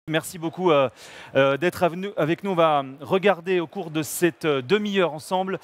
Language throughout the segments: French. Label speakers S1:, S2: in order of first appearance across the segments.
S1: Merci beaucoup d'être avec nous. On va regarder au cours de cette demi-heure ensemble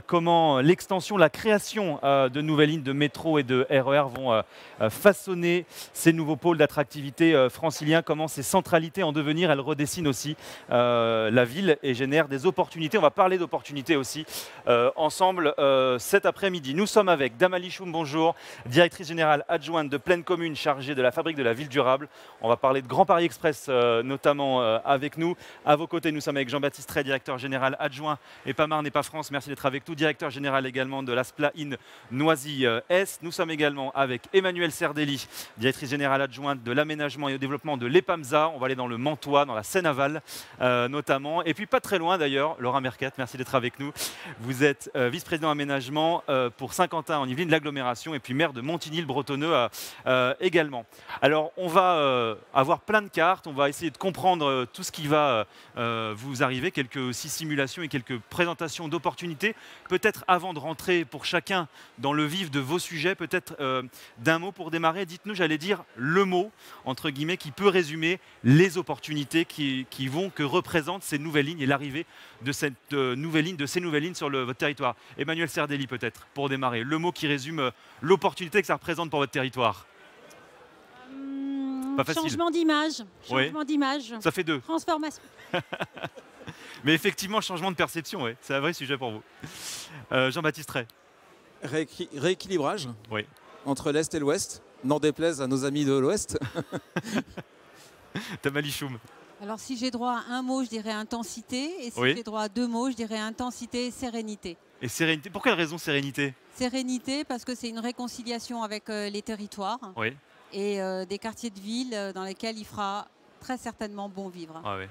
S1: comment l'extension, la création de nouvelles lignes de métro et de RER vont façonner ces nouveaux pôles d'attractivité franciliens, comment ces centralités en devenir, elles redessinent aussi la ville et génèrent des opportunités. On va parler d'opportunités aussi ensemble cet après-midi. Nous sommes avec Damali Choum, bonjour, directrice générale adjointe de Pleine Commune chargée de la fabrique de la ville durable. On va parler de Grand Paris Express notamment avec nous. À vos côtés, nous sommes avec Jean-Baptiste Ray, directeur général adjoint EPA Marne, EPA France. Merci d'être avec nous. Directeur général également de l'ASPLA in Noisy-Est. Nous sommes également avec Emmanuelle Serdelli, directrice générale adjointe de l'aménagement et au développement de l'EPAMSA. On va aller dans le Mantois, dans la Seine-Aval notamment. Et puis pas très loin d'ailleurs, Laura Merquette, merci d'être avec nous. Vous êtes vice-président aménagement pour Saint-Quentin en Yvelines, l'agglomération, et puis maire de Montigny-le-Bretonneux également. Alors on va avoir plein de cartes, on va essayer de comprendre tout ce qui va vous arriver, quelques aussi simulations et quelques présentations d'opportunités. Peut-être avant de rentrer pour chacun dans le vif de vos sujets, peut-être d'un mot pour démarrer, dites-nous, j'allais dire, le mot, entre guillemets, qui peut résumer les opportunités que représentent ces nouvelles lignes et l'arrivée de cette nouvelle ligne, de ces nouvelles lignes sur votre territoire. Emmanuelle Serdelli peut-être, pour démarrer, le mot qui résume l'opportunité que ça représente pour votre territoire. Pas facile.
S2: Changement d'image. Changement d'image.
S1: Ça fait deux.
S2: Transformation.
S1: Mais effectivement, changement de perception, ouais. C'est un vrai sujet pour vous. Jean-Baptiste Ray.
S3: Rééquilibrage entre l'Est et l'Ouest, n'en déplaise à nos amis de l'Ouest.
S1: Damali Choum.
S2: Alors si j'ai droit à un mot, je dirais intensité. Et si j'ai droit à deux mots, je dirais intensité et sérénité.
S1: Et sérénité, pour quelle raison sérénité?
S2: Sérénité parce que c'est une réconciliation avec les territoires.
S1: Oui.
S2: Et des quartiers de ville dans lesquels il fera très certainement bon vivre.
S1: Ah ouais.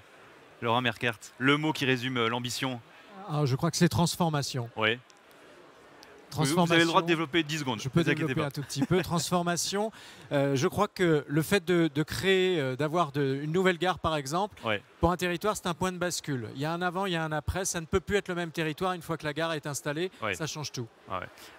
S1: Laura Merkert, le mot qui résume l'ambition.
S4: Je crois que c'est transformation.
S1: Oui.
S4: Transformation.
S1: Vous avez le droit de développer 10 secondes.
S4: Je peux développer un tout petit peu. Transformation. Je crois que le fait de créer, d'avoir une nouvelle gare par exemple, pour un territoire, c'est un point de bascule. Il y a un avant, il y a un après. Ça ne peut plus être le même territoire une fois que la gare est installée. Ça change tout.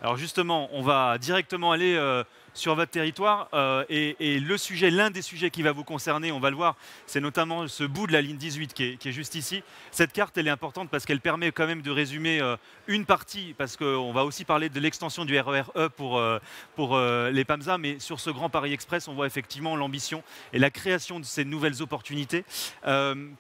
S1: Alors justement, on va directement aller sur votre territoire et le sujet, l'un des sujets qui va vous concerner, on va le voir, c'est notamment ce bout de la ligne 18 qui est juste ici. Cette carte, elle est importante parce qu'elle permet quand même de résumer une partie, parce qu'on va aussi parler de l'extension du RER E pour les PAMSA, mais sur ce Grand Paris Express, on voit effectivement l'ambition et la création de ces nouvelles opportunités.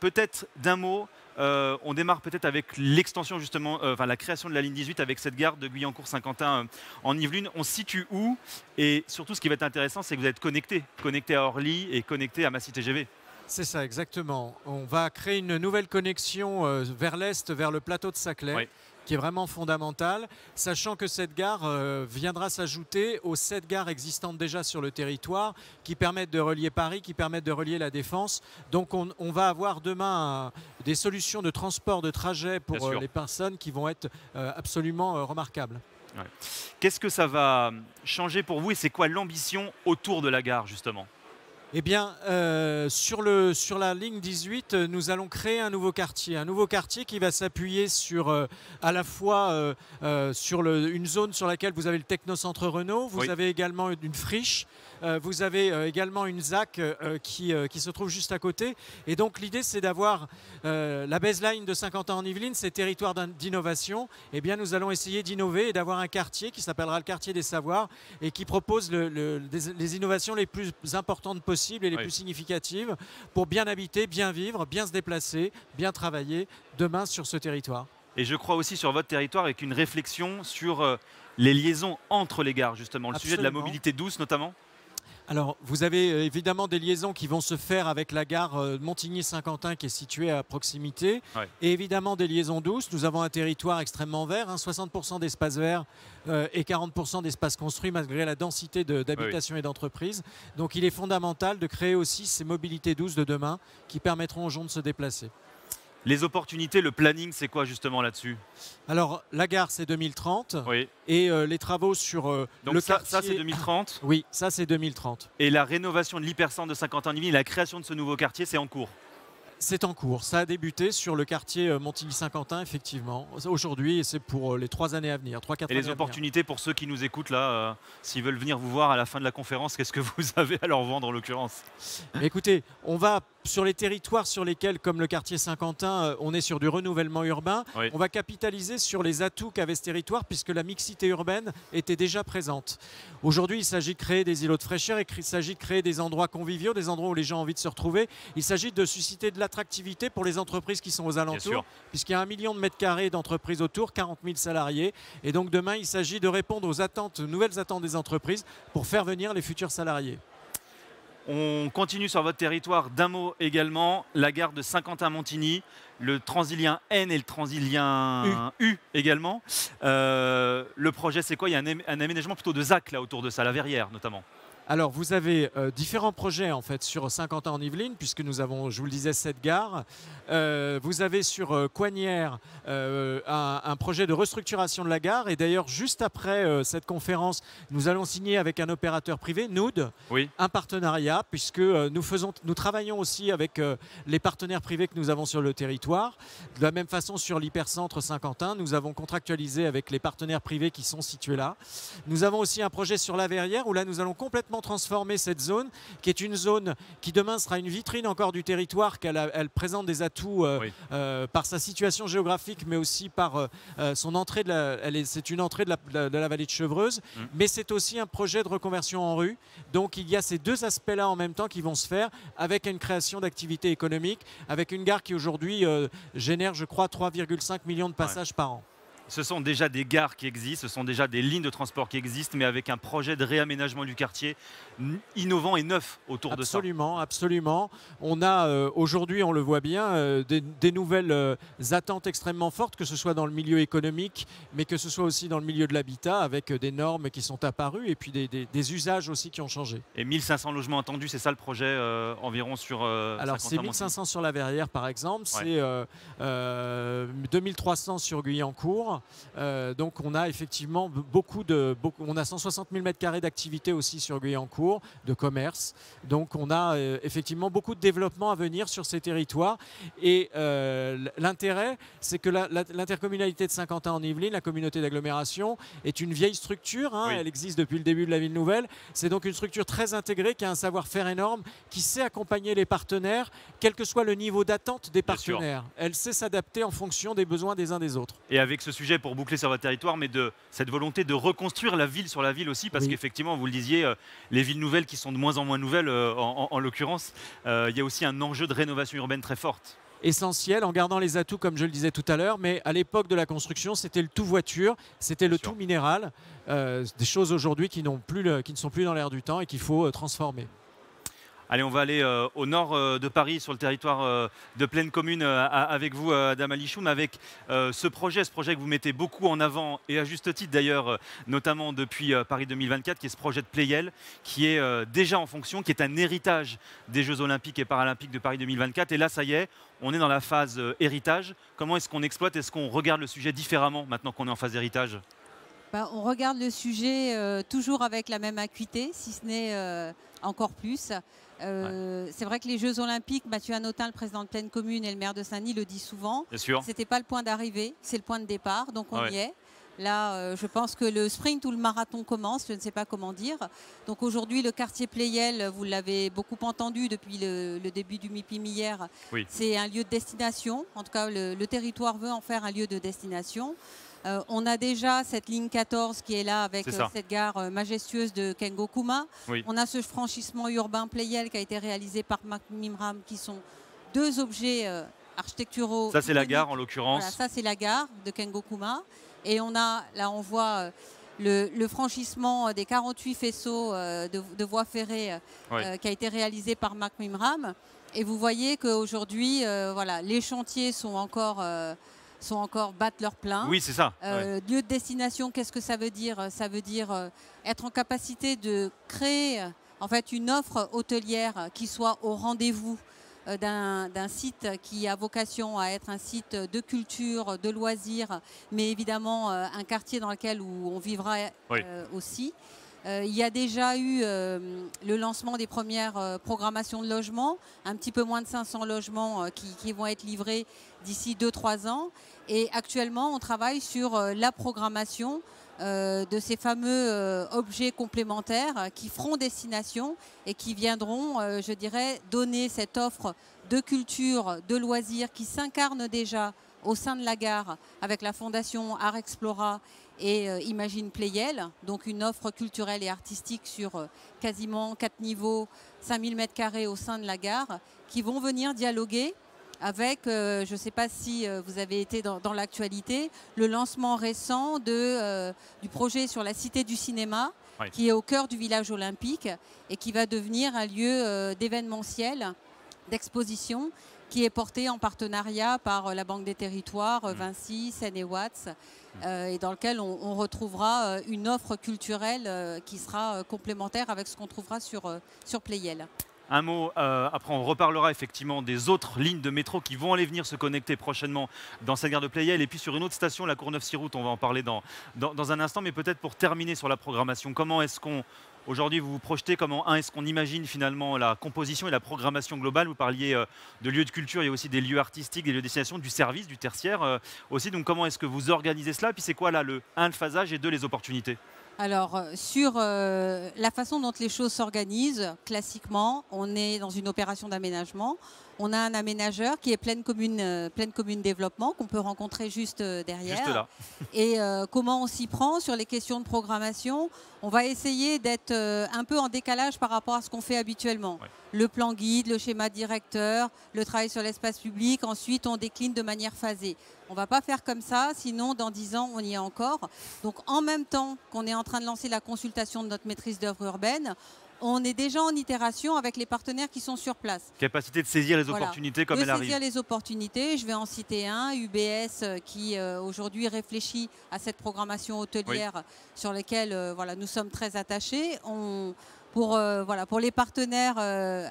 S1: Peut-être d'un mot, on démarre peut-être avec l'extension justement, la création de la ligne 18 avec cette gare de Guyancourt-Saint-Quentin en Yvelines. On se situe où? Et surtout, ce qui va être intéressant, c'est que vous êtes connecté à Orly et connecté à Massy TGV.
S4: C'est ça, exactement. On va créer une nouvelle connexion vers l'Est, vers le plateau de Saclay. Qui est vraiment fondamentale, sachant que cette gare viendra s'ajouter aux 7 gares existantes déjà sur le territoire qui permettent de relier Paris, qui permettent de relier la Défense. Donc on va avoir demain des solutions de transport, de trajet pour les personnes qui vont être absolument remarquables.
S1: Qu'est-ce que ça va changer pour vous et c'est quoi l'ambition autour de la gare justement ?
S4: Eh bien, sur la ligne 18, nous allons créer un nouveau quartier qui va s'appuyer sur à la fois sur une zone sur laquelle vous avez le technocentre Renault, vous avez également une friche, vous avez également une ZAC qui se trouve juste à côté. Et donc l'idée, c'est d'avoir la baseline de Saint-Quentin en Yvelines, ces territoires d'innovation. Eh bien, nous allons essayer d'innover et d'avoir un quartier qui s'appellera le quartier des savoirs et qui propose les innovations les plus importantes possibles et les plus significatives pour bien habiter, bien vivre, bien se déplacer, bien travailler demain sur ce territoire.
S1: Et je crois aussi sur votre territoire avec une réflexion sur les liaisons entre les gares justement, le sujet de la mobilité douce notamment.
S4: Alors, vous avez évidemment des liaisons qui vont se faire avec la gare Montigny-Saint-Quentin qui est située à proximité. Et évidemment des liaisons douces. Nous avons un territoire extrêmement vert, 60% d'espace vert et 40% d'espace construit malgré la densité d'habitation et d'entreprises. Donc il est fondamental de créer aussi ces mobilités douces de demain qui permettront aux gens de se déplacer.
S1: Les opportunités, le planning, c'est quoi justement là-dessus?
S4: Alors, la gare, c'est 2030. Et les travaux sur
S1: donc
S4: le
S1: quartier... ça, c'est 2030?
S4: Oui, ça, c'est 2030.
S1: Et la rénovation de l'hypercentre de Saint-Quentin-en-Yvelines, la création de ce nouveau quartier, c'est en cours?
S4: C'est en cours. Ça a débuté sur le quartier Montigny-Saint-Quentin, effectivement, aujourd'hui, et c'est pour les 3 années à venir, 3-4 années à venir.
S1: Et les opportunités pour ceux qui nous écoutent là, s'ils veulent venir vous voir à la fin de la conférence, qu'est-ce que vous avez à leur vendre en l'occurrence?
S4: Écoutez, on va sur les territoires sur lesquels, comme le quartier Saint-Quentin, on est sur du renouvellement urbain, on va capitaliser sur les atouts qu'avait ce territoire puisque la mixité urbaine était déjà présente. Aujourd'hui, il s'agit de créer des îlots de fraîcheur, il s'agit de créer des endroits conviviaux, des endroits où les gens ont envie de se retrouver. Il s'agit de susciter de l'attractivité pour les entreprises qui sont aux alentours, puisqu'il y a 1 million de mètres carrés d'entreprises autour, 40 000 salariés. Et donc demain, il s'agit de répondre aux attentes, aux nouvelles attentes des entreprises pour faire venir les futurs salariés.
S1: On continue sur votre territoire d'un mot également, la gare de Saint-Quentin-Montigny, le Transilien N et le Transilien U également. Le projet, c'est quoi? Il y a un aménagement plutôt de ZAC là autour de ça, la Verrière notamment.
S4: Alors, vous avez différents projets en fait sur Saint-Quentin-en-Yvelines, puisque nous avons, je vous le disais, 7 gares. Vous avez sur Coignières un projet de restructuration de la gare. Et d'ailleurs, juste après cette conférence, nous allons signer avec un opérateur privé, Noud, un partenariat, puisque nous travaillons aussi avec les partenaires privés que nous avons sur le territoire. De la même façon, sur l'hypercentre Saint-Quentin, nous avons contractualisé avec les partenaires privés qui sont situés là. Nous avons aussi un projet sur la Verrière, où là, nous allons complètement transformer cette zone, qui est une zone qui demain sera une vitrine encore du territoire, qu'elle présente des atouts par sa situation géographique, mais aussi par son entrée, c'est une entrée de la vallée de Chevreuse, mais c'est aussi un projet de reconversion en rue. Donc il y a ces deux aspects-là en même temps qui vont se faire avec une création d'activités économiques, avec une gare qui aujourd'hui génère, je crois, 3,5 millions de passages par an.
S1: Ce sont déjà des gares qui existent, ce sont déjà des lignes de transport qui existent, mais avec un projet de réaménagement du quartier innovant et neuf autour de ça.
S4: Absolument, absolument. On a aujourd'hui, on le voit bien, des nouvelles attentes extrêmement fortes, que ce soit dans le milieu économique, mais que ce soit aussi dans le milieu de l'habitat, avec des normes qui sont apparues et puis des usages aussi qui ont changé.
S1: Et 1500 logements attendus, c'est ça le projet environ sur
S4: Alors c'est 1500 sur la Verrière par exemple, c'est 2300 sur Guyancourt. Donc on a effectivement on a 160 000 m² d'activité aussi sur Guyancourt, de commerce. Donc on a effectivement beaucoup de développement à venir sur ces territoires. Et l'intérêt, c'est que l'intercommunalité de Saint-Quentin-en-Yvelines, la communauté d'agglomération, est une vieille structure. Elle existe depuis le début de la ville nouvelle. C'est donc une structure très intégrée qui a un savoir-faire énorme, qui sait accompagner les partenaires, quel que soit le niveau d'attente des partenaires. Elle sait s'adapter en fonction des besoins des uns des autres.
S1: Et avec ce sujet pour boucler sur votre territoire, mais de cette volonté de reconstruire la ville sur la ville aussi, parce qu'effectivement, vous le disiez, les villes nouvelles qui sont de moins en moins nouvelles, en l'occurrence, il y a aussi un enjeu de rénovation urbaine très forte.
S4: Essentiel en gardant les atouts comme je le disais tout à l'heure, mais à l'époque de la construction c'était le tout voiture, c'était le tout minéral, des choses aujourd'hui qui ne sont plus dans l'air du temps et qu'il faut transformer.
S1: Allez, on va aller au nord de Paris, sur le territoire de Plaine Commune, avec vous, Dame Alichoum, avec ce projet que vous mettez beaucoup en avant, et à juste titre d'ailleurs, notamment depuis Paris 2024, qui est ce projet de Pleyel, qui est déjà en fonction, qui est un héritage des Jeux Olympiques et Paralympiques de Paris 2024. Et là, ça y est, on est dans la phase héritage. Comment est-ce qu'on exploite, est-ce qu'on regarde le sujet différemment maintenant qu'on est en phase héritage ?
S2: On regarde le sujet toujours avec la même acuité, si ce n'est encore plus. C'est vrai que les Jeux Olympiques, Mathieu Hanotin, le président de Plaine Commune, et le maire de Saint-Denis le dit souvent. Ce n'était pas le point d'arrivée, c'est le point de départ, donc on y est. Là, je pense que le sprint ou le marathon commence, je ne sais pas comment dire. Donc aujourd'hui, le quartier Pleyel, vous l'avez beaucoup entendu depuis le début du MIPIM hier, c'est un lieu de destination. En tout cas, le territoire veut en faire un lieu de destination. On a déjà cette ligne 14 qui est là avec cette gare majestueuse de Kengokuma. On a ce franchissement urbain Pleyel qui a été réalisé par Marc Mimram, qui sont deux objets architecturaux.
S1: Ça, c'est la gare en l'occurrence.
S2: Voilà, ça, c'est la gare de Kengokuma. Et on voit le franchissement des 48 faisceaux de voies ferrées qui a été réalisé par Marc Mimram. Et vous voyez qu'aujourd'hui, les chantiers sont encore battent leur plein.
S1: Oui, c'est ça.
S2: Lieu de destination, qu'est-ce que ça veut dire? Ça veut dire être en capacité de créer en fait une offre hôtelière qui soit au rendez-vous d'un site qui a vocation à être un site de culture, de loisirs, mais évidemment un quartier dans lequel on vivra aussi. Il y a déjà eu le lancement des premières programmations de logements, un petit peu moins de 500 logements qui vont être livrés d'ici 2-3 ans. Et actuellement, on travaille sur la programmation de ces fameux objets complémentaires qui feront destination et qui viendront, je dirais, donner cette offre de culture, de loisirs qui s'incarne déjà au sein de la gare avec la fondation Art Explora et Imagine Playel, donc une offre culturelle et artistique sur quasiment 4 niveaux, 5000 m² au sein de la gare, qui vont venir dialoguer avec, je ne sais pas si vous avez été dans l'actualité, le lancement récent du projet sur la Cité du cinéma, oui, qui est au cœur du village olympique et qui va devenir un lieu d'événementiel, d'exposition, qui est porté en partenariat par la Banque des Territoires, Vinci, Seine et Watts, et dans lequel on retrouvera une offre culturelle qui sera complémentaire avec ce qu'on trouvera sur Playel.
S1: Un mot, après on reparlera effectivement des autres lignes de métro qui vont aller venir se connecter prochainement dans cette gare de Playel et puis sur une autre station, la Courneuve-Siroute, on va en parler dans un instant, mais peut-être pour terminer sur la programmation, comment est-ce qu'on, aujourd'hui vous vous projetez, comment est-ce qu'on imagine finalement la composition et la programmation globale? Vous parliez de lieux de culture, il y a aussi des lieux artistiques, des lieux de destination, du service, du tertiaire aussi, donc comment est-ce que vous organisez cela? Puis c'est quoi là, le phasage et 2, les opportunités?
S2: Alors, sur la façon dont les choses s'organisent, classiquement, on est dans une opération d'aménagement. On a un aménageur qui est Pleine Commune Développement, qu'on peut rencontrer juste derrière.
S1: Juste là.
S2: Et comment on s'y prend sur les questions de programmation? On va essayer d'être un peu en décalage par rapport à ce qu'on fait habituellement. Ouais. Le plan guide, le schéma directeur, le travail sur l'espace public. Ensuite, on décline de manière phasée. On ne va pas faire comme ça, sinon dans 10 ans, on y est encore. Donc en même temps qu'on est en train de lancer la consultation de notre maîtrise d'œuvre urbaine, on est déjà en itération avec les partenaires qui sont sur place.
S1: Capacité de saisir les opportunités comme elles arrivent.
S2: De saisir les opportunités, je vais en citer un, UBS, qui aujourd'hui réfléchit à cette programmation hôtelière, oui, sur laquelle voilà, nous sommes très attachés. Pour les partenaires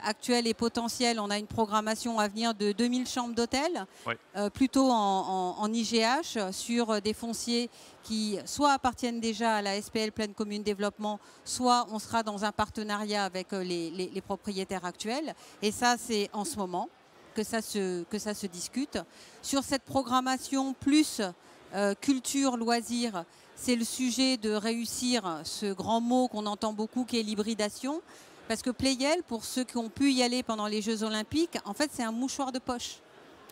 S2: actuels et potentiels, on a une programmation à venir de 2000 chambres d'hôtel, oui, plutôt en IGH, sur des fonciers qui soit appartiennent déjà à la SPL Pleine Commune Développement, soit on sera dans un partenariat avec les propriétaires actuels. Et ça, c'est en ce moment que ça se discute. Sur cette programmation plus culture, loisirs, c'est le sujet de réussir ce grand mot qu'on entend beaucoup qui est l'hybridation. Parce que Playel, pour ceux qui ont pu y aller pendant les Jeux Olympiques, en fait, c'est un mouchoir de poche.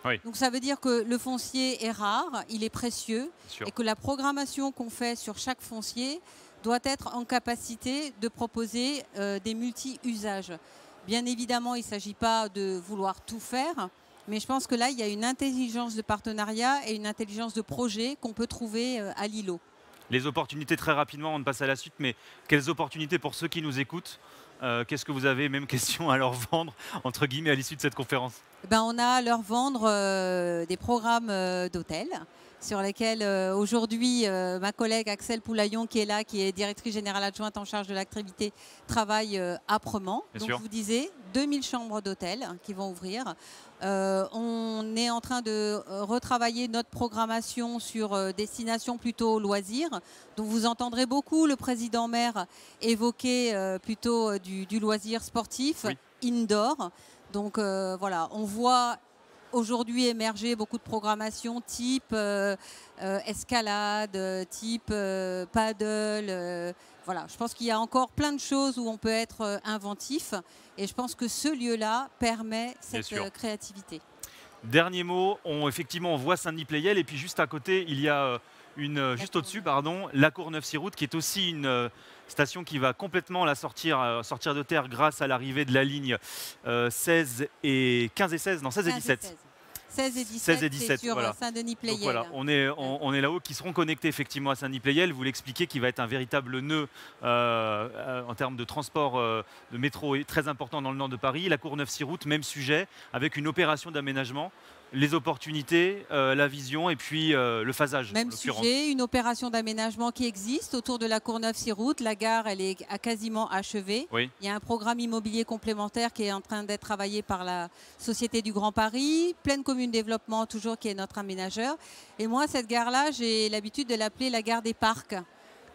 S2: Oui. Donc ça veut dire que le foncier est rare, il est précieux, et que la programmation qu'on fait sur chaque foncier doit être en capacité de proposer des multi-usages. Bien évidemment, il ne s'agit pas de vouloir tout faire, mais je pense que là, il y a une intelligence de partenariat et une intelligence de projet qu'on peut trouver à l'îlot.
S1: Les opportunités, très rapidement, on passe à la suite, mais quelles opportunités pour ceux qui nous écoutent? Qu'est-ce que vous avez, même question, à leur vendre, entre guillemets, à l'issue de cette conférence?
S2: On a à leur vendre des programmes d'hôtel sur lesquels aujourd'hui ma collègue Axel Poulaillon qui est là, qui est directrice générale adjointe en charge de l'activité, travaille âprement. Donc je vous disais, 2000 chambres d'hôtel qui vont ouvrir. On est en train de retravailler notre programmation sur destination plutôt loisirs. Donc vous entendrez beaucoup le président maire évoquer plutôt du loisir sportif, oui, indoor. Donc voilà, on voit aujourd'hui émerger beaucoup de programmations type escalade, type paddle. Voilà, je pense qu'il y a encore plein de choses où on peut être inventif et je pense que ce lieu-là permet cette créativité.
S1: Dernier mot, effectivement on voit Saint-Denis-Playel et puis juste à côté il y a juste au-dessus, pardon, la Courneuve-Siroute qui est aussi une station qui va complètement sortir de terre grâce à l'arrivée de la ligne 16 et 15 et 16, non 16 et 17.
S2: 16 et 17 sur
S1: voilà.
S2: Saint-Denis-Playel.
S1: Voilà, on est là-haut, qui seront connectés effectivement à Saint-Denis-Playel. Vous l'expliquez, qui va être un véritable nœud en termes de transport de métro très important dans le nord de Paris. La Courneuve-Siroute, même sujet, avec une opération d'aménagement. Les opportunités, la vision et puis le phasage.
S2: Même sujet, une opération d'aménagement qui existe autour de la Courneuve-Siroute. La gare, elle est quasiment achevée. Oui. Il y a un programme immobilier complémentaire qui est en train d'être travaillé par la Société du Grand Paris. Pleine Commune Développement, toujours, qui est notre aménageur. Et moi, cette gare-là, j'ai l'habitude de l'appeler la gare des parcs.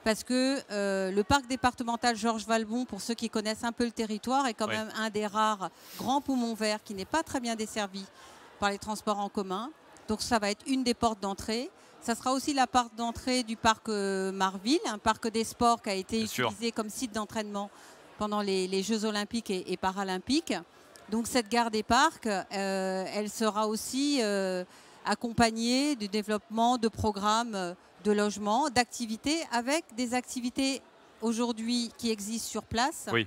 S2: Parce que le parc départemental Georges Valbon, pour ceux qui connaissent un peu le territoire, est quand même un des rares grands poumons verts qui n'est pas très bien desservi par les transports en commun. Donc ça va être une des portes d'entrée. Ça sera aussi la porte d'entrée du parc Marville, un parc des sports qui a été utilisé comme site d'entraînement pendant les Jeux olympiques et paralympiques. Donc cette gare des parcs, elle sera aussi accompagnée du développement de programmes de logement, d'activités, avec des activités aujourd'hui qui existent sur place.
S1: Oui.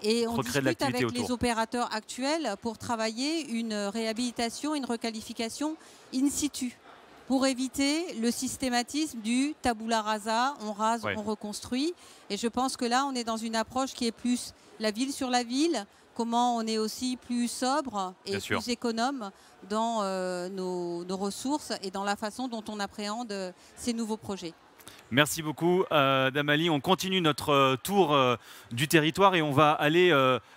S2: Et on discute avec
S1: autour.
S2: les opérateurs actuels pour travailler une réhabilitation, une requalification in situ, pour éviter le systématisme du tabula rasa, on rase, on reconstruit. Et je pense que là, on est dans une approche qui est plus la ville sur la ville, comment on est aussi plus sobre et plus économe dans nos ressources et dans la façon dont on appréhende ces nouveaux projets.
S1: Merci beaucoup, Damali. On continue notre tour du territoire et on va aller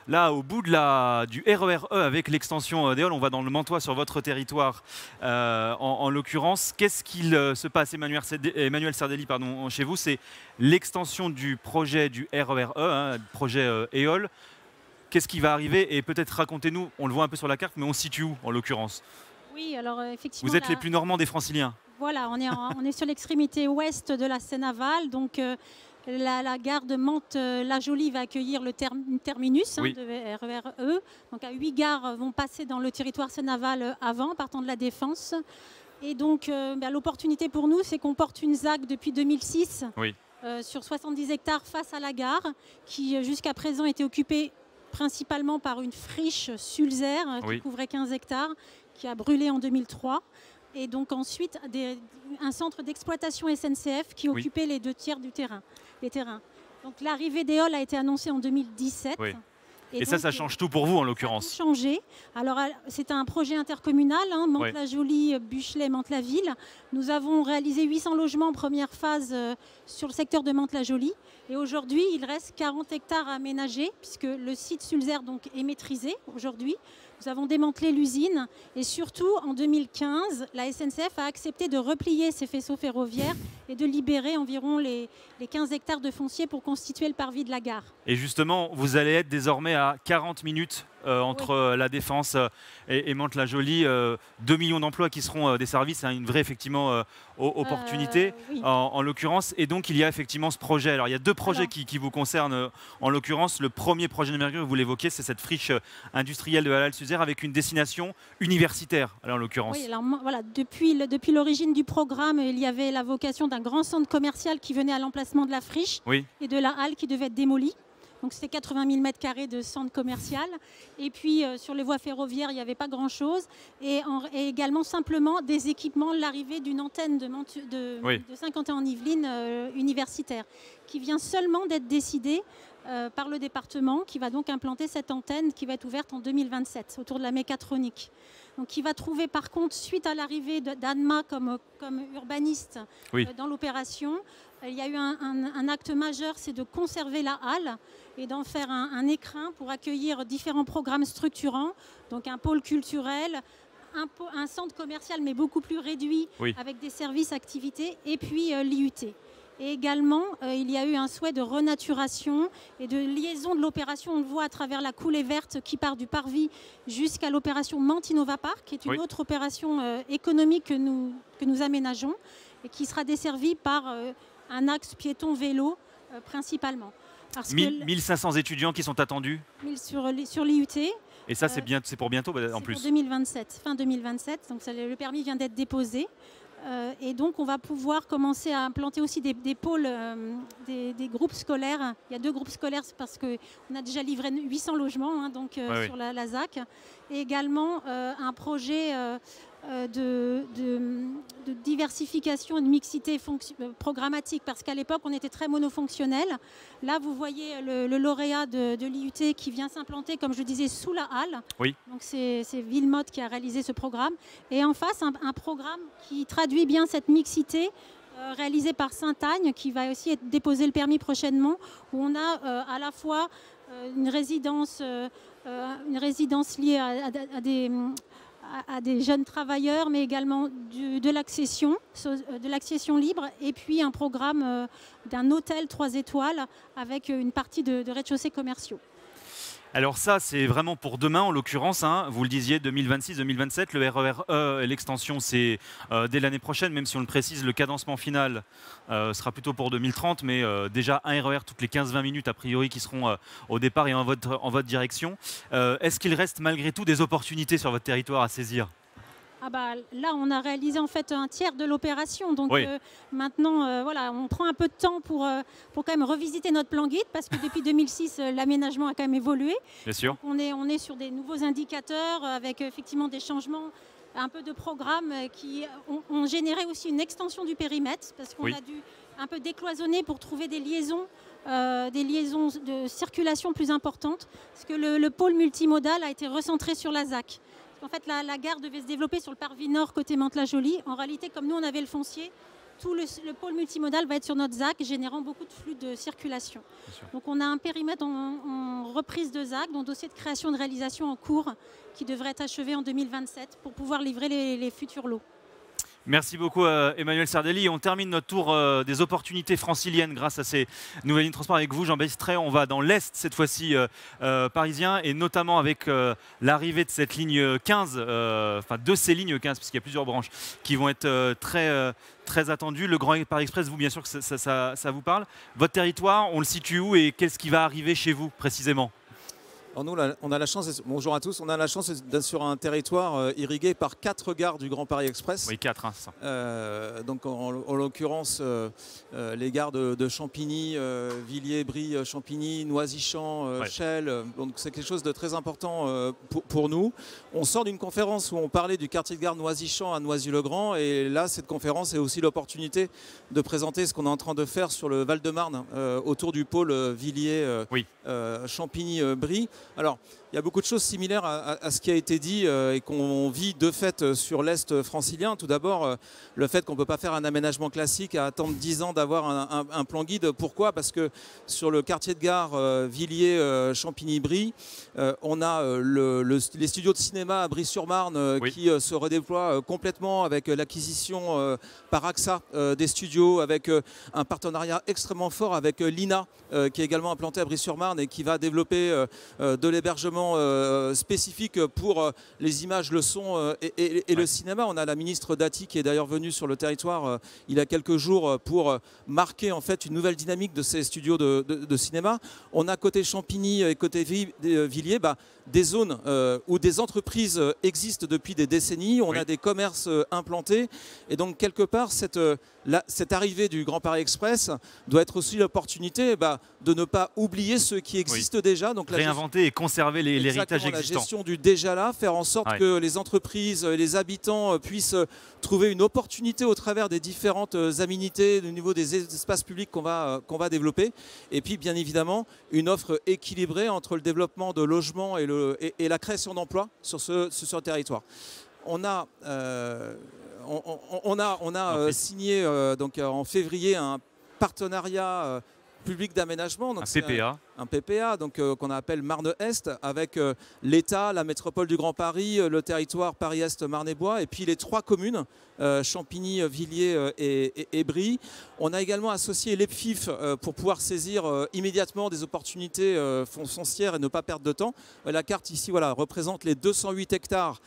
S1: là au bout de du RER E avec l'extension des halls. On va dans le Mantois sur votre territoire en l'occurrence. Qu'est-ce qu'il se passe, Emmanuel Sardelli, pardon, chez vous? C'est l'extension du projet du RER E, projet EOL. Qu'est-ce qui va arriver? Et peut-être racontez-nous, on le voit un peu sur la carte, mais on se situe où en l'occurrence?
S5: Oui, alors effectivement.
S1: Vous êtes les plus normands des franciliens.
S5: Voilà, on est sur l'extrémité ouest de la Seine-Aval. Donc la gare de Mantes-la-Jolie va accueillir le terminus de RER E. Donc 8 gares vont passer dans le territoire Seine-Aval avant, partant de la Défense. Et donc l'opportunité pour nous, c'est qu'on porte une ZAC depuis 2006 sur 70 hectares face à la gare, qui jusqu'à présent était occupée principalement par une friche Sulzer qui couvrait 15 hectares, qui a brûlé en 2003. Et donc ensuite, un centre d'exploitation SNCF qui occupait les 2/3 du terrain, les terrains. Donc l'arrivée des halls a été annoncée en 2017.
S1: Et donc, ça change tout pour vous en l'occurrence.
S5: Ça a tout changé. Alors c'est un projet intercommunal, Mantes-la-Jolie, Buchelet, Mantes-la-Ville. Nous avons réalisé 800 logements en première phase sur le secteur de Mantes-la-Jolie. Et aujourd'hui, il reste 40 hectares à aménager puisque le site Sulzer donc, est maîtrisé aujourd'hui. Nous avons démantelé l'usine et surtout en 2015, la SNCF a accepté de replier ses faisceaux ferroviaires et de libérer environ les 15 hectares de foncier pour constituer le parvis de la gare. Et
S1: justement, vous allez être désormais à 40 minutes entre la Défense et Mantes-la-Jolie, 2 millions d'emplois qui seront des services, une vraie effectivement opportunité en l'occurrence. Et donc il y a effectivement ce projet. Alors il y a deux projets qui vous concernent en l'occurrence. Le premier projet d'envergure, vous l'évoquez, c'est cette friche industrielle de Halal-Sulzer avec une destination universitaire en l'occurrence.
S5: Oui, alors voilà, depuis l'origine du programme, il y avait la vocation d'un grand centre commercial qui venait à l'emplacement de la friche et de la halle qui devait être démolie. Donc c'était 80 000 m² de centre commercial. Et puis sur les voies ferroviaires, il n'y avait pas grand-chose. Et également simplement des équipements, l'arrivée d'une antenne de Saint-Quentin-en-Yvelines universitaire, qui vient seulement d'être décidée par le département, qui va donc implanter cette antenne qui va être ouverte en 2027, autour de la mécatronique. Donc qui va trouver par contre, suite à l'arrivée d'ANMA comme urbaniste dans l'opération, il y a eu un acte majeur, c'est de conserver la halle et d'en faire un écrin pour accueillir différents programmes structurants, donc un pôle culturel, un centre commercial mais beaucoup plus réduit avec des services, activités, et puis l'IUT. Et également, il y a eu un souhait de renaturation et de liaison de l'opération. On le voit à travers la coulée verte qui part du parvis jusqu'à l'opération Mantinova Park, qui est une autre opération économique que nous aménageons et qui sera desservie par un axe piéton-vélo principalement.
S1: 1500 étudiants qui sont attendus
S5: sur l'IUT.
S1: Et ça, c'est pour bientôt en plus.
S5: Pour 2027, fin 2027. Donc le permis vient d'être déposé. Et donc, on va pouvoir commencer à implanter aussi des pôles, des groupes scolaires. Il y a 2 groupes scolaires parce qu'on a déjà livré 800 logements sur la ZAC. Et également un projet de diversification et de mixité programmatique, parce qu'à l'époque, on était très monofonctionnel. Là, vous voyez le lauréat de l'IUT qui vient s'implanter, comme je le disais, sous la halle. Donc, c'est Villemotte qui a réalisé ce programme. Et en face, un programme qui traduit bien cette mixité, réalisé par Saint-Agne, qui va aussi être déposé le permis prochainement, où on a à la fois une résidence liée à des jeunes travailleurs, mais également de l'accession libre, et puis un programme d'un hôtel 3 étoiles avec une partie de rez-de-chaussée commerciaux.
S1: Alors ça, c'est vraiment pour demain, en l'occurrence. Hein, vous le disiez, 2026-2027, le RER E, l'extension, c'est dès l'année prochaine, même si on le précise, le cadencement final sera plutôt pour 2030, mais déjà un RER toutes les 15-20 minutes, a priori, qui seront au départ et en votre direction. Est-ce qu'il reste malgré tout des opportunités sur votre territoire à saisir ?
S5: Ah bah, là, on a réalisé en fait un tiers de l'opération. Donc
S1: oui.
S5: Maintenant, voilà, on prend un peu de temps pour quand même revisiter notre plan guide parce que depuis 2006, l'aménagement a quand même évolué.
S1: Bien sûr.
S5: Donc on est sur des nouveaux indicateurs avec effectivement des changements, un peu de programmes qui ont généré aussi une extension du périmètre parce qu'on a dû un peu décloisonner pour trouver des liaisons de circulation plus importantes. Parce que le pôle multimodal a été recentré sur la ZAC. En fait, la gare devait se développer sur le parvis nord côté Mantes-la-Jolie. En réalité, comme nous, on avait le foncier, tout le pôle multimodal va être sur notre ZAC, générant beaucoup de flux de circulation. Donc on a un périmètre en reprise de ZAC, dont dossier de création et de réalisation en cours, qui devrait être achevé en 2027 pour pouvoir livrer les futurs lots.
S1: Merci beaucoup Emmanuel Sardelli. On termine notre tour des opportunités franciliennes grâce à ces nouvelles lignes de transport avec vous, Jean-Baptiste Tray. On va dans l'Est cette fois-ci parisien et notamment avec l'arrivée de cette ligne 15, enfin de ces lignes 15 puisqu'il y a plusieurs branches qui vont être très attendues. Le Grand Paris Express, vous bien sûr que ça vous parle. Votre territoire, on le situe où et qu'est-ce qui va arriver chez vous précisément ?
S3: Alors nous, on a la chance, bonjour à tous, on a la chance d'être sur un territoire irrigué par 4 gares du Grand Paris Express.
S1: Oui, 4, hein, c'est ça.
S3: Donc en l'occurrence, les gares de Champigny, Villiers, Brie, Champigny, Noisy-Champs, Chelles. Donc c'est quelque chose de très important pour nous. On sort d'une conférence où on parlait du quartier de gare Noisy-Champs à Noisy-le-Grand. Et là, cette conférence est aussi l'opportunité de présenter ce qu'on est en train de faire sur le Val-de-Marne, autour du pôle Villiers, Champigny, Brie. Alors, il y a beaucoup de choses similaires à ce qui a été dit et qu'on vit de fait sur l'Est francilien. Tout d'abord, le fait qu'on ne peut pas faire un aménagement classique à attendre 10 ans d'avoir un plan guide. Pourquoi ? Parce que sur le quartier de gare Villiers, Champigny-Brie, on a les studios de cinéma à Brie-sur-Marne qui se redéploient complètement avec l'acquisition par AXA des studios, avec un partenariat extrêmement fort avec l'INA qui est également implanté à Brie-sur-Marne et qui va développer de l'hébergement spécifique pour les images, le son et le cinéma. On a la ministre Dati qui est d'ailleurs venue sur le territoire il y a quelques jours pour marquer en fait une nouvelle dynamique de ces studios de cinéma. On a côté Champigny et côté Villiers des zones où des entreprises existent depuis des décennies. On a des commerces implantés et donc quelque part cette arrivée du Grand Paris Express doit être aussi l'opportunité de ne pas oublier ceux qui existent déjà. Donc
S1: réinventer et conserver l'héritage existant.
S3: La gestion du déjà là, faire en sorte que les entreprises, les habitants puissent trouver une opportunité au travers des différentes aménités au niveau des espaces publics qu'on va développer. Et puis bien évidemment une offre équilibrée entre le développement de logements et la création d'emplois sur ce territoire. On a signé donc, en février un partenariat public d'aménagement. Un PPA qu'on appelle Marne-Est avec l'État, la métropole du Grand Paris, le territoire Paris-Est, Marne-et-Bois et puis les 3 communes, Champigny, Villiers et Brie. On a également associé l'EPFIF pour pouvoir saisir immédiatement des opportunités foncières et ne pas perdre de temps. La carte ici représente les 208 hectares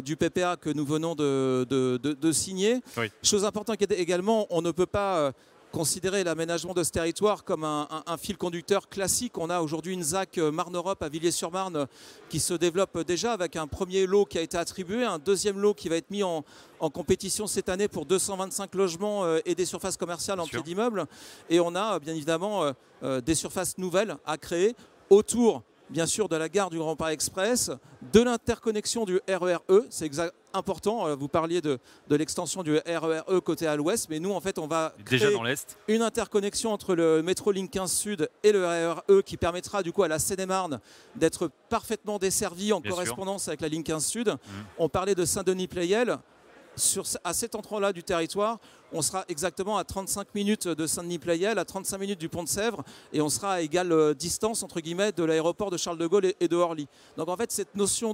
S3: du PPA que nous venons de signer. Chose importante également, on ne peut pas considérer l'aménagement de ce territoire comme un fil conducteur classique. On a aujourd'hui une ZAC Marne-Europe à Villiers-sur-Marne qui se développe déjà avec un premier lot qui a été attribué, un deuxième lot qui va être mis en compétition cette année pour 225 logements et des surfaces commerciales en pied d'immeuble. Et on a bien évidemment des surfaces nouvelles à créer autour bien sûr de la gare du Grand Paris Express, de l'interconnexion du RER E, c'est important, vous parliez de l'extension du RER E côté à l'ouest, mais nous en fait on va créer une interconnexion entre le métro ligne 15 Sud et le RER E qui permettra du coup à la Seine-et-Marne d'être parfaitement desservie en correspondance avec la ligne 15 Sud. On parlait de Saint-Denis-Pleyel. à cet endroit-là du territoire, on sera exactement à 35 minutes de Saint-Denis-Pleyel, à 35 minutes du pont de Sèvres, et on sera à égale distance entre guillemets de l'aéroport de Charles de Gaulle et de Orly. Donc en fait, cette notion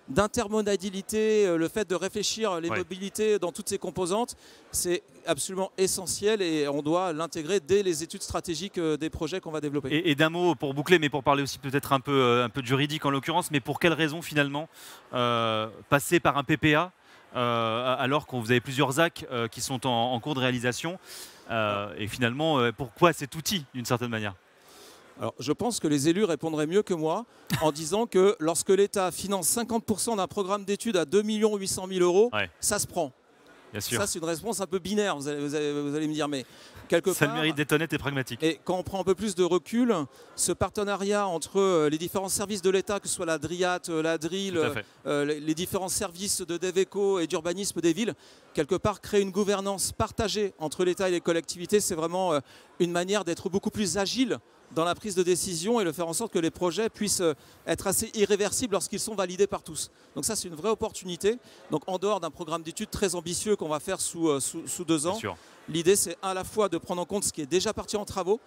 S3: d'intermodalité, le fait de réfléchir les mobilités dans toutes ses composantes, c'est absolument essentiel et on doit l'intégrer dès les études stratégiques des projets qu'on va développer.
S1: Et d'un mot pour boucler, mais pour parler aussi peut-être un peu de juridique en l'occurrence, mais pour quelle raison finalement passer par un PPA alors que vous avez plusieurs AC qui sont en cours de réalisation et finalement, pourquoi cet outil d'une certaine manière?
S3: Alors, je pense que les élus répondraient mieux que moi en disant que lorsque l'État finance 50% d'un programme d'études à 2 800 000 euros, ça se prend.
S1: Bien sûr.
S3: Ça, c'est une réponse un peu binaire, vous allez me dire, mais quelque
S1: ça
S3: part...
S1: le mérite d'être honnête et pragmatique.
S3: Et quand on prend un peu plus de recul, ce partenariat entre les différents services de l'État, que ce soit la DRIAT, la DRIL, les différents services de DEVECO et d'urbanisme des villes, quelque part créer une gouvernance partagée entre l'État et les collectivités, c'est vraiment une manière d'être beaucoup plus agile dans la prise de décision et de faire en sorte que les projets puissent être assez irréversibles lorsqu'ils sont validés par tous. Donc ça, c'est une vraie opportunité. Donc en dehors d'un programme d'études très ambitieux qu'on va faire sous 2 ans, l'idée c'est à la fois de prendre en compte ce qui est déjà parti en travaux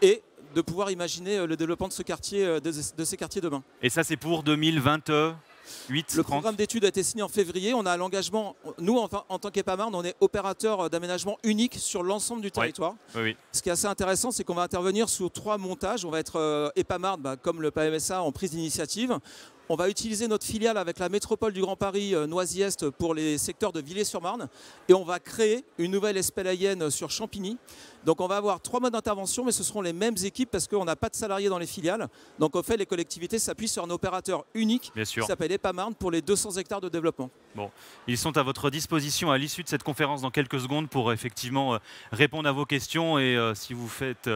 S3: et de pouvoir imaginer le développement de ces quartiers demain.
S1: Et ça, c'est pour 2028.
S3: Le programme d'études a été signé en février. On a l'engagement, nous en tant qu'EPAMarne, on est opérateur d'aménagement unique sur l'ensemble du territoire. Ce qui est assez intéressant, c'est qu'on va intervenir sur 3 montages. On va être EPAMarne, comme le PMSA, en prise d'initiative. On va utiliser notre filiale avec la métropole du Grand Paris, Noisy-Est, pour les secteurs de Villers-sur-Marne. Et on va créer une nouvelle espèce sur Champigny. Donc on va avoir 3 modes d'intervention, mais ce seront les mêmes équipes parce qu'on n'a pas de salariés dans les filiales. Donc au fait, les collectivités s'appuient sur un opérateur unique qui s'appelle EPAMarne pour les 200 hectares de développement.
S1: Bon, ils sont à votre disposition à l'issue de cette conférence dans quelques secondes pour effectivement répondre à vos questions et si vous faites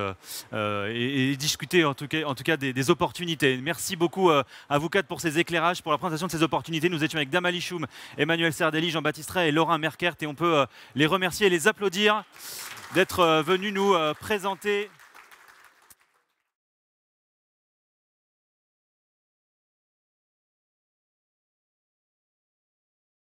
S1: et discuter en tout cas des opportunités. Merci beaucoup à vous 4 pour ces éclairages, pour la présentation de ces opportunités. Nous étions avec Damali Choum, Emmanuel Serdelli, Jean-Baptiste Ray et Laurent Merkert et on peut les remercier et les applaudir d'être venus nous présenter